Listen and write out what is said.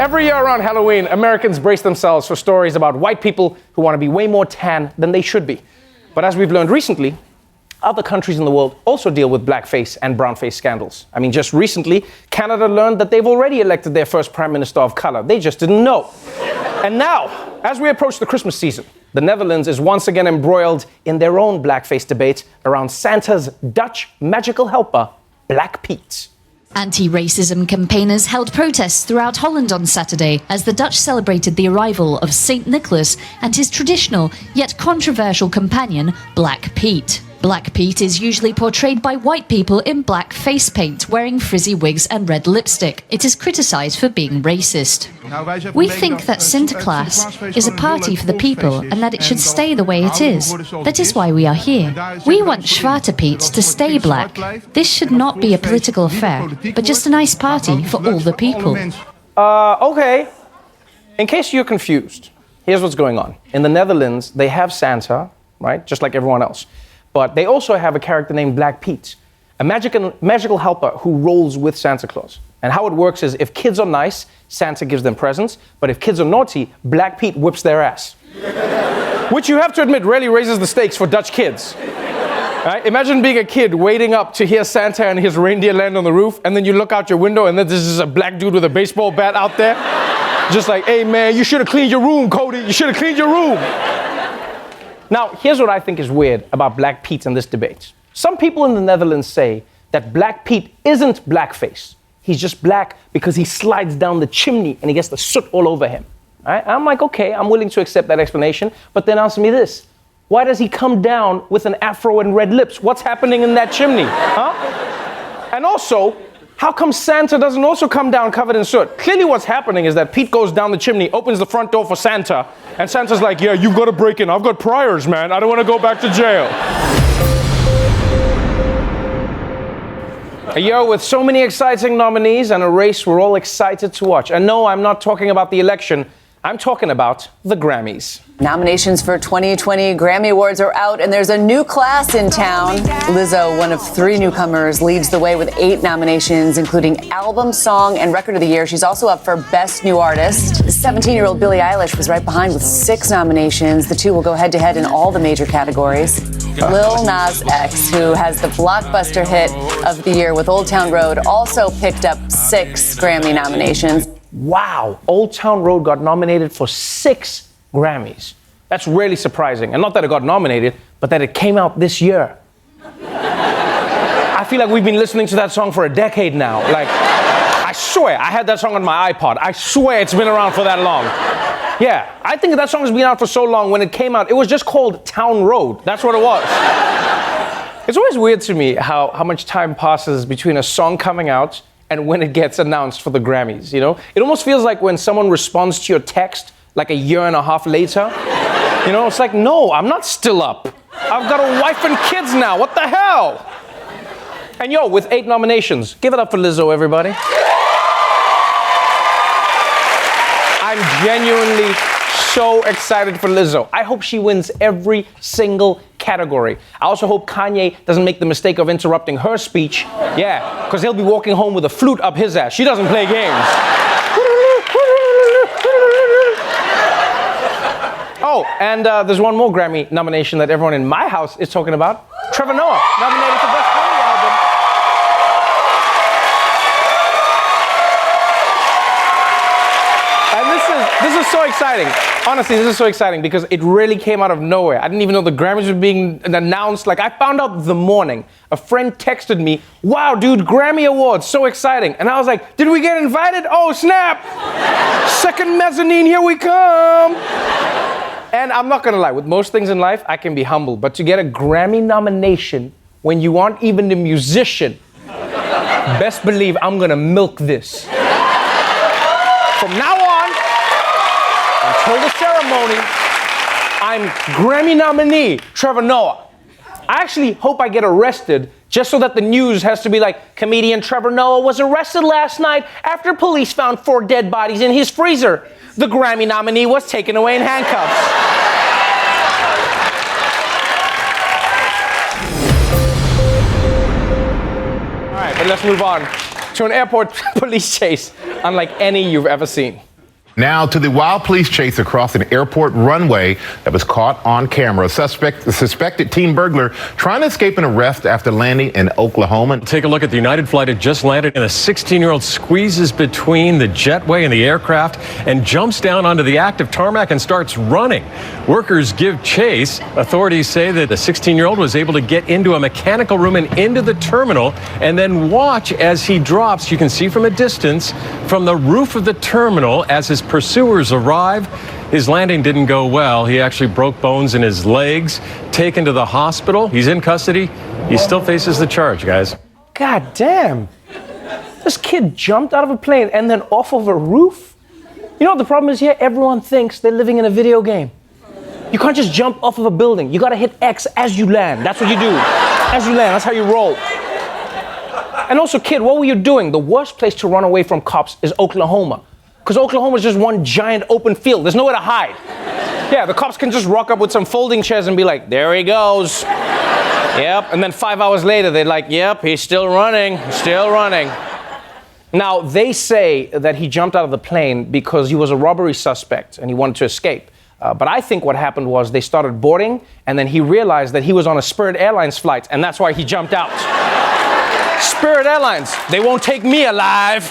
Every year around Halloween, Americans brace themselves for stories about white people who want to be way more tan than they should be. But as we've learned recently, other countries in the world also deal with blackface and brownface scandals. I mean, just recently, Canada learned that they've already elected their first prime minister of color. They just didn't know. And now, as we approach the Christmas season, the Netherlands is once again embroiled in their own blackface debate around Santa's Dutch magical helper, Black Pete. Anti-racism campaigners held protests throughout Holland on Saturday as the Dutch celebrated the arrival of St. Nicholas and his traditional yet controversial companion, Black Pete. Black Pete is usually portrayed by white people in black face paint, wearing frizzy wigs and red lipstick. It is criticised for being racist. We think that Sinterklaas is a party for the people and that it should stay the way it is. That is why we are here. We want Zwarte Piet to stay black. This should not be a political affair, but just a nice party for all the people. Okay. In case you're confused, here's what's going on. In the Netherlands, they have Santa, right? Just like everyone else. But they also have a character named Black Pete, a magical helper who rolls with Santa Claus. And how it works is if kids are nice, Santa gives them presents, but if kids are naughty, Black Pete whips their ass. Which you have to admit really raises the stakes for Dutch kids. Right? Imagine being a kid waiting up to hear Santa and his reindeer land on the roof, and then you look out your window and then there's just a black dude with a baseball bat out there. Just like, hey man, you should have cleaned your room, Cody. You should have cleaned your room. Now, here's what I think is weird about Black Pete in this debate. Some people in the Netherlands say that Black Pete isn't blackface. He's just black because he slides down the chimney and he gets the soot all over him. Right? I'm like, okay, I'm willing to accept that explanation, but then answer me this. Why does he come down with an afro and red lips? What's happening in that chimney? Huh? And also, how come Santa doesn't also come down covered in soot? Clearly what's happening is that Pete goes down the chimney, opens the front door for Santa, and Santa's like, yeah, you've got to break in. I've got priors, man. I don't want to go back to jail. A year with so many exciting nominees and a race we're all excited to watch. And no, I'm not talking about the election. I'm talking about the Grammys. Nominations for 2020 Grammy Awards are out, and there's a new class in town. Lizzo, one of 3 newcomers, leads the way with 8 nominations, including Album, Song, and Record of the Year. She's also up for Best New Artist. 17-year-old Billie Eilish was right behind with 6 nominations. The two will go head-to-head in all the major categories. Lil Nas X, who has the blockbuster hit of the year with Old Town Road, also picked up 6 Grammy nominations. Wow, Old Town Road got nominated for 6 Grammys. That's really surprising. And not that it got nominated, but that it came out this year. I feel like we've been listening to that song for a decade now. Like, I swear, I had that song on my iPod. I swear it's been around for that long. Yeah, I think that song has been out for so long. When it came out, it was just called Town Road. That's what it was. It's always weird to me how much time passes between a song coming out and when it gets announced for the Grammys, you know? It almost feels like when someone responds to your text like a year and a half later. You know, it's like, no, I'm not still up. I've got a wife and kids now, what the hell? And yo, with 8 nominations, give it up for Lizzo, everybody. I'm genuinely so excited for Lizzo. I hope she wins every single category. I also hope Kanye doesn't make the mistake of interrupting her speech. Yeah, because he'll be walking home with a flute up his ass. She doesn't play games. Oh, and there's one more Grammy nomination that everyone in my house is talking about. Trevor Noah, nominated for Best Comedy Album. And this is so exciting. Honestly, this is so exciting because it really came out of nowhere. I didn't even know the Grammys were being announced. Like, I found out the morning. A friend texted me, wow, dude, Grammy Awards, so exciting. And I was like, did we get invited? Oh, snap. Second mezzanine, here we come. And I'm not gonna lie, with most things in life, I can be humble. But to get a Grammy nomination when you aren't even the musician, best believe I'm gonna milk this. From now on, until the ceremony, I'm Grammy nominee, Trevor Noah. I actually hope I get arrested just so that the news has to be like, comedian Trevor Noah was arrested last night after police found 4 dead bodies in his freezer. The Grammy nominee was taken away in handcuffs. All right, but let's move on to an airport police chase unlike any you've ever seen. Now to the wild police chase across an airport runway that was caught on camera. The suspected teen burglar trying to escape an arrest after landing in Oklahoma. Take a look at the United flight that just landed, and a 16-year-old squeezes between the jetway and the aircraft and jumps down onto the active tarmac and starts running. Workers give chase. Authorities say that the 16-year-old was able to get into a mechanical room and into the terminal and then watch as he drops. You can see from a distance from the roof of the terminal as his pursuers arrive. His landing didn't go well. He actually broke bones in his legs, taken to the hospital. He's in custody. He still faces the charge, guys. God damn. This kid jumped out of a plane and then off of a roof? You know what the problem is here? Everyone thinks they're living in a video game. You can't just jump off of a building. You gotta hit X as you land. That's what you do. As you land, that's how you roll. And also, kid, what were you doing? The worst place to run away from cops is Oklahoma. Because Oklahoma is just one giant open field. There's nowhere to hide. Yeah, the cops can just rock up with some folding chairs and be like, there he goes. Yep, and then 5 hours later, they're like, yep, he's still running, still running. Now, they say that he jumped out of the plane because he was a robbery suspect and he wanted to escape. But I think what happened was they started boarding and then he realized that he was on a Spirit Airlines flight and that's why he jumped out. Spirit Airlines, they won't take me alive.